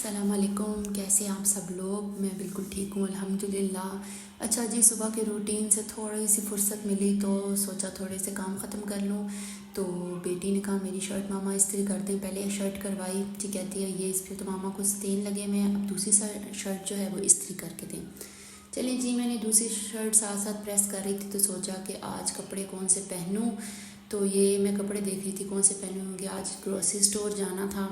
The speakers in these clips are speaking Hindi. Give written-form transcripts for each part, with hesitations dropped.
अस्सलाम वालेकुम। कैसे हैं आप सब लोग? मैं बिल्कुल ठीक हूँ अल्हम्दुलिल्लाह। अच्छा जी, सुबह के रूटीन से थोड़ी सी फुर्सत मिली तो सोचा थोड़े से काम ख़त्म कर लूँ। तो बेटी ने कहा मेरी शर्ट मामा इस्त्री कर दें। पहले एक शर्ट करवाई जी, कहती है ये इस पर तो मामा कुछ स्टेन लगे हुए हैं, अब दूसरी शर्ट जो है वो इस्त्री करके दें। चलिए जी, मैंने दूसरी शर्ट साथ साथ प्रेस कर रही थी तो सोचा कि आज कपड़े कौन से पहनूँ। तो ये मैं कपड़े देख रही थी कौन से पहनूँगी। आज ग्रोसरी स्टोर जाना था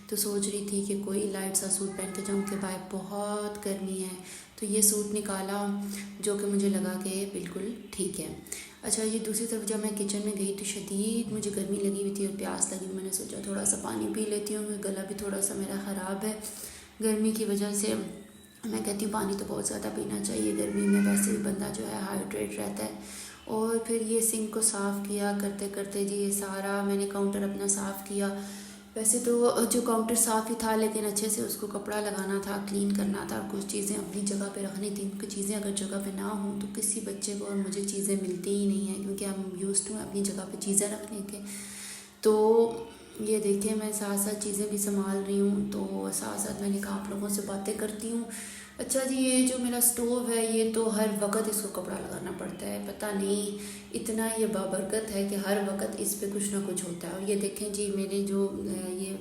तो सोच रही थी कि कोई लाइट सा सूट पहन के जाऊँ कि भाई बहुत गर्मी है। तो ये सूट निकाला जो कि मुझे लगा कि बिल्कुल ठीक है। अच्छा, ये दूसरी तरफ जब मैं किचन में गई तो शदीद मुझे गर्मी लगी हुई थी और प्यास लगी। मैंने सोचा थोड़ा सा पानी पी लेती हूँ, गला भी थोड़ा सा मेरा ख़राब है गर्मी की वजह से। मैं कहती हूँ पानी तो बहुत ज़्यादा पीना चाहिए गर्मी में, वैसे भी बंदा जो है हाइड्रेट रहता है। और फिर ये सिंक को साफ़ किया करते करते जी, ये सारा मैंने काउंटर अपना साफ़ किया। वैसे तो जो काउंटर साफ़ ही था लेकिन अच्छे से उसको कपड़ा लगाना था, क्लीन करना था, कुछ चीज़ें अपनी जगह पे रखनी थी। क्योंकि चीज़ें अगर जगह पे ना हों तो किसी बच्चे को और मुझे चीज़ें मिलती ही नहीं हैं, क्योंकि हम यूज़ टू अपनी जगह पे चीज़ें रखने के। तो ये देखिए मैं साथ साथ चीज़ें भी संभाल रही हूँ, तो साथ साथ मैंने कहा आप लोगों से बातें करती हूँ। अच्छा जी, ये जो मेरा स्टोव है ये तो हर वक्त इसको कपड़ा लगाना पड़ता है। पता नहीं इतना ये बाबरकत है कि हर वक्त इस पे कुछ ना कुछ होता है। और ये देखें जी, मेरे जो ये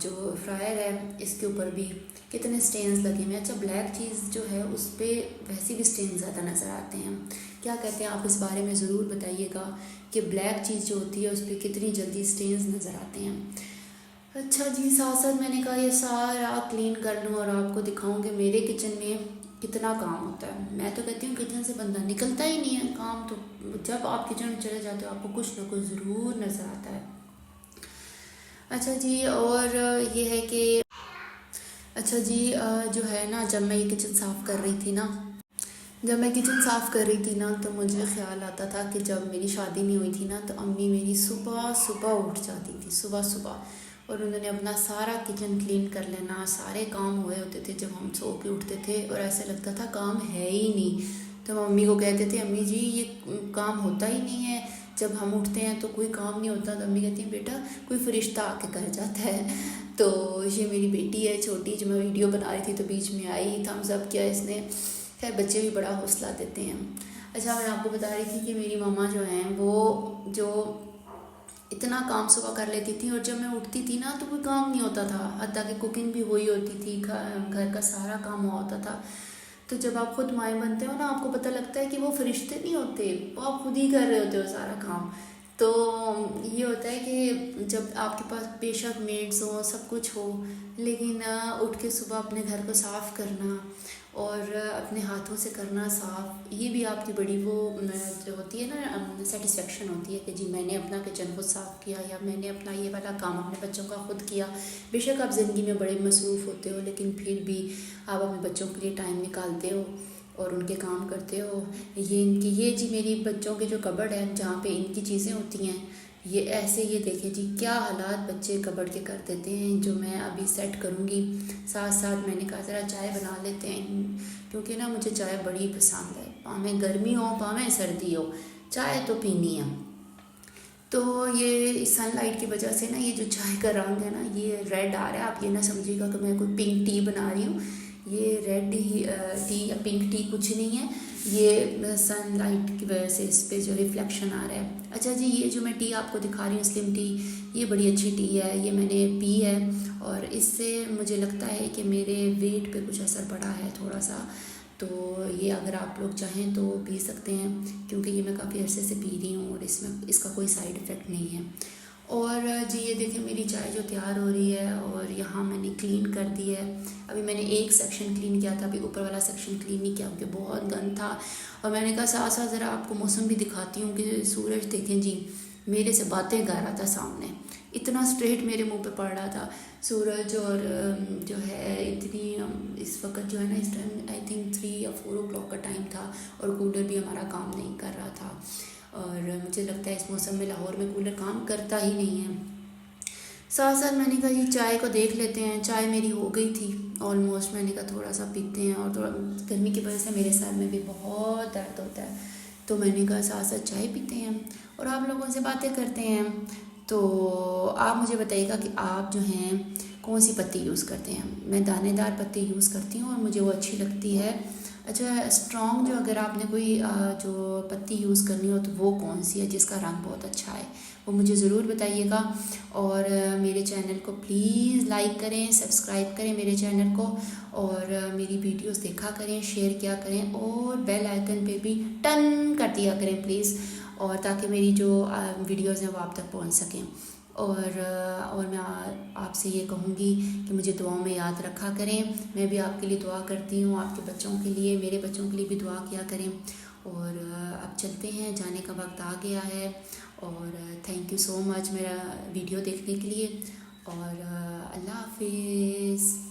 जो फ्रायर है इसके ऊपर भी कितने स्टेन्स लगे हुए हैं। अच्छा, ब्लैक चीज़ जो है उस पर वैसे भी स्टेन ज़्यादा नज़र आते हैं। क्या कहते हैं आप इस बारे में ज़रूर बताइएगा कि ब्लैक चीज़ जो होती है उस पर कितनी जल्दी स्टेन्स नज़र आते हैं। अच्छा जी, साथ साथ मैंने कहा ये सारा क्लीन कर लूँ और आपको दिखाऊँ कि मेरे किचन में कितना काम होता है। मैं तो कहती हूँ किचन से बंदा निकलता ही नहीं है। काम तो जब आप किचन में चले जाते हो आपको कुछ ना कुछ ज़रूर नज़र आता है। अच्छा जी, और ये है कि अच्छा जी, जो है ना, जब मैं ये किचन साफ़ कर रही थी ना, जब मैं किचन साफ़ कर रही थी ना तो मुझे ख़्याल आता था कि जब मेरी शादी नहीं हुई थी ना तो अम्मी मेरी सुबह सुबह उठ जाती थी, सुबह सुबह, और उन्होंने अपना सारा किचन क्लीन कर लेना। सारे काम हुए होते थे जब हम सो के उठते थे और ऐसे लगता था काम है ही नहीं। तो हम अम्मी को कहते थे अम्मी जी ये काम होता ही नहीं है, जब हम उठते हैं तो कोई काम नहीं होता। तो अम्मी कहती हैं बेटा कोई फरिश्ता आके कर जाता है। तो ये मेरी बेटी है छोटी, जो मैं वीडियो बना रही थी तो बीच में आई, थम्स अप किया इसने। खैर बच्चे भी बड़ा हौसला देते हैं। अच्छा, मैं आपको बता रही थी कि मेरी मम्मा जो हैं वो जो इतना काम सुबह कर लेती थी और जब मैं उठती थी ना तो कोई काम नहीं होता था, हत्ता कि कुकिंग भी हुई होती थी, घर का सारा काम हुआ होता था। तो जब आप खुद माएँ बनते हो ना आपको पता लगता है कि वो फरिश्ते नहीं होते, वो आप खुद ही कर रहे होते हो सारा काम। तो ये होता है कि जब आपके पास बेशक मेड्स हो सब कुछ हो, लेकिन उठ के सुबह अपने घर को साफ़ करना और अपने हाथों से करना साफ़, ये भी आपकी बड़ी वो जो होती है ना सेटिस्फेक्शन होती है कि जी मैंने अपना किचन खुद साफ़ किया या मैंने अपना ये वाला काम अपने बच्चों का खुद किया। बेशक आप ज़िंदगी में बड़े मसरूफ़ होते हो लेकिन फिर भी आप अपने बच्चों के लिए टाइम निकालते हो और उनके काम करते हो। ये इनकी ये जी मेरी बच्चों के जो कबर्ड है जहाँ पे इनकी चीज़ें होती हैं, ये ऐसे, ये देखें जी क्या हालात बच्चे कबर्ड के कर देते हैं, जो मैं अभी सेट करूँगी। साथ साथ मैंने कहा ज़रा चाय बना लेते हैं, क्योंकि ना मुझे चाय बड़ी पसंद है, भावें गर्मी हो भावें सर्दी हो, चाय तो पीनी है। तो ये सनलाइट की वजह से ना ये जो चाय का रंग है ना ये रेड आ रहा है। आप ये ना समझिएगा कि मैं कोई पिंक टी बना रही हूँ, ये रेड ही टी या पिंक टी कुछ नहीं है, ये सनलाइट की वजह से इस पे जो रिफ्लेक्शन आ रहा है। अच्छा जी, ये जो मैं टी आपको दिखा रही हूँ स्लिम टी, ये बड़ी अच्छी टी है, ये मैंने पी है और इससे मुझे लगता है कि मेरे वेट पे कुछ असर पड़ा है थोड़ा सा। तो ये अगर आप लोग चाहें तो पी सकते हैं, क्योंकि ये मैं काफ़ी अरसे से पी रही हूँ और इसमें इसका कोई साइड इफ़ेक्ट नहीं है। और जी ये देखें मेरी चाय जो तैयार हो रही है और यहाँ मैंने क्लीन कर दी है। अभी मैंने एक सेक्शन क्लीन किया था, अभी ऊपर वाला सेक्शन क्लीन नहीं किया क्योंकि बहुत गंद था। और मैंने कहा साथ साथ ज़रा आपको मौसम भी दिखाती हूँ कि सूरज देखें जी मेरे से बातें कर रहा था सामने, इतना स्ट्रेट मेरे मुंह पे पड़ रहा था सूरज। और जो है इतनी इस वक्त जो है ना इस टाइम आई थिंक 3 या 4 o'clock का टाइम था और कूलर भी हमारा काम नहीं कर रहा था। और मुझे लगता है इस मौसम में लाहौर में कूलर काम करता ही नहीं है। साथ साथ मैंने कहा ये चाय को देख लेते हैं। चाय मेरी हो गई थी ऑलमोस्ट, मैंने कहा थोड़ा सा पीते हैं, और थोड़ा गर्मी की वजह से मेरे सर में भी बहुत दर्द होता है, तो मैंने कहा साथ साथ चाय पीते हैं और आप लोगों से बातें करते हैं। तो आप मुझे बताइएगा कि आप जो हैं कौन सी पत्ती यूज़ करते हैं। मैं दानेदार पत्ती यूज़ करती हूँ और मुझे वो अच्छी लगती है। अच्छा, स्ट्रॉन्ग जो अगर आपने कोई जो पत्ती यूज़ करनी हो तो वो कौन सी है जिसका रंग बहुत अच्छा है, वो मुझे ज़रूर बताइएगा। और मेरे चैनल को प्लीज़ लाइक करें, सब्सक्राइब करें मेरे चैनल को, और मेरी वीडियोस देखा करें, शेयर किया करें, और बेल आइकन पे भी टन कर दिया करें प्लीज़, और ताकि मेरी जो वीडियोस हैं वो आप तक पहुंच सकें। और मैं आपसे ये कहूँगी कि मुझे दुआओं में याद रखा करें। मैं भी आपके लिए दुआ करती हूँ, आपके बच्चों के लिए, मेरे बच्चों के लिए भी दुआ किया करें। और अब चलते हैं, जाने का वक्त आ गया है। और थैंक यू सो मच मेरा वीडियो देखने के लिए। और अल्लाह हाफिज़।